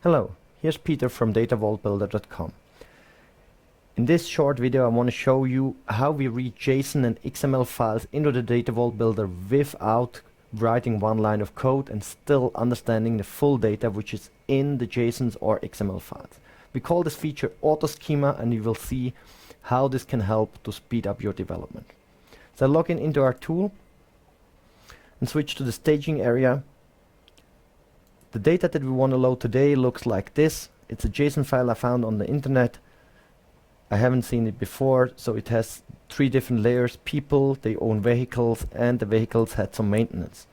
Hello, here's Peter from DatavaultBuilder.com. In this short video I want to show you how we read JSON and XML files into the Datavault Builder without writing one line of code and still understanding the full data which is in the JSONs or XML files. We call this feature Autoschema, and you will see how this can help to speed up your development. So log into our tool and switch to the staging area. The data that we want to load today looks like this. It's a JSON file I found on the internet. I haven't seen it before, so it has 3 different layers: people, they own vehicles, and the vehicles had some maintenance.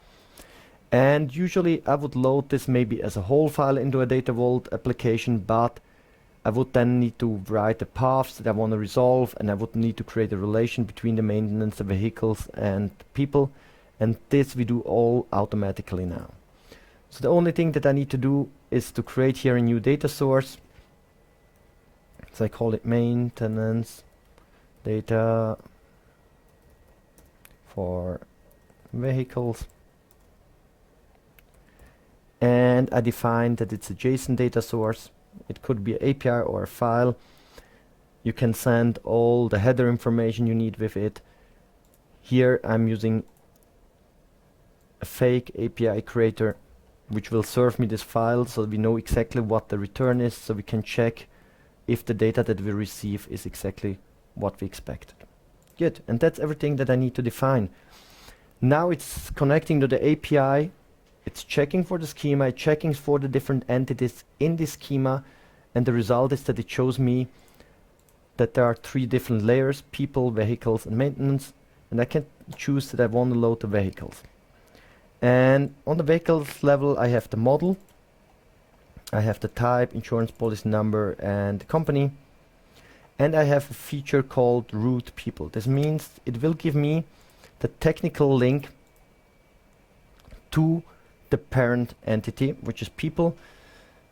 And usually I would load this maybe as a whole file into a Datavault application, but I would then need to write the paths that I want to resolve, and I would need to create a relation between the maintenance, the vehicles, and people. And this we do all automatically now. So the only thing that I need to do is to create here a new data source. So I call it maintenance data for vehicles. And I define that it's a JSON data source. It could be an API or a file. You can send all the header information you need with it. Here I'm using a fake API creator which will serve me this file, so we know exactly what the return is, so we can check if the data that we receive is exactly what we expected. Good, and that's everything that I need to define. Now it's connecting to the API, it's checking for the schema, checking for the different entities in this schema, and the result is that it shows me that there are 3 different layers: people, vehicles, and maintenance, and I can choose that I want to load the vehicles. And on the vehicles level I have the model, I have the type, insurance policy number, and the company, and I have a feature called root people. This means it will give me the technical link to the parent entity, which is people.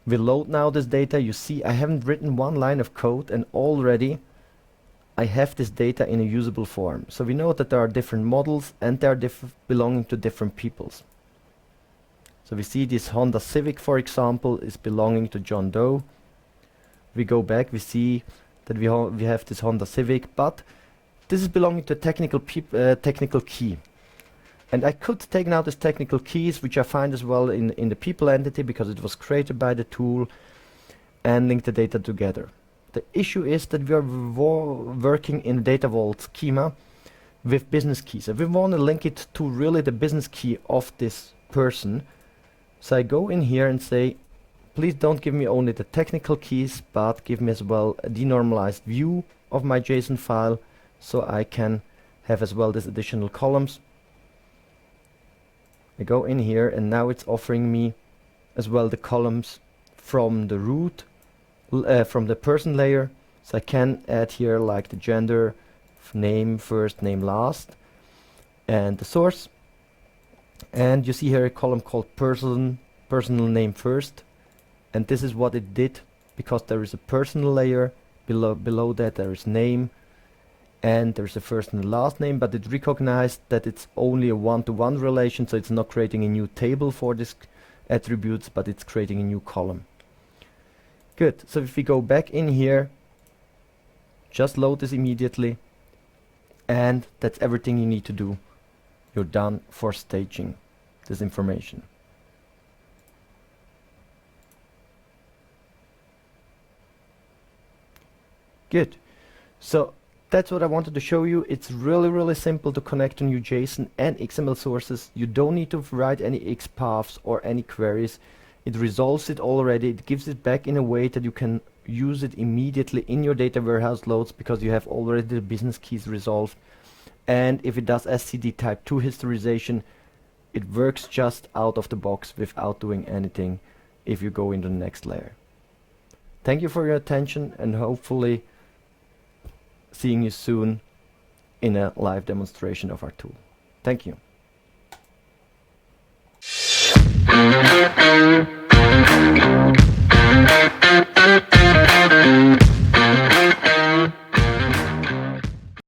We load now this data. You see I haven't written one line of code, and already I have this data in a usable form. So we know that there are different models and they are belonging to different peoples. So we see this Honda Civic, for example, is belonging to John Doe. We go back, we see that we have this Honda Civic, but this is belonging to a technical key. And I could take now this technical keys, which I find as well in the people entity because it was created by the tool, and link the data together. The issue is that we are working in Datavault schema with business keys. If we want to link it to really the business key of this person, so I go in here and say, please don't give me only the technical keys, but give me as well a denormalized view of my JSON file, so I can have as well this additional columns. I go in here and now it's offering me as well the columns from the root, from the person layer. So I can add here like the gender, name first, name last, and the source. And you see here a column called personal name first, and this is what it did, because there is a personal layer below that there is name, and there's a first and last name, but it recognized that it's only a one-to-one relation, so it's not creating a new table for this attributes, but it's creating a new column. Good, so if we go back in here, just load this immediately, and that's everything you need to do. You're done for staging this information. Good, so that's what I wanted to show you. It's really simple to connect to new JSON and XML sources. You don't need to write any XPaths or any queries. It resolves it already. It gives it back in a way that you can use it immediately in your data warehouse loads, because you have already the business keys resolved. And if it does SCD type 2 historization, it works just out of the box without doing anything if you go into the next layer. Thank you for your attention, and hopefully seeing you soon in a live demonstration of our tool. Thank you.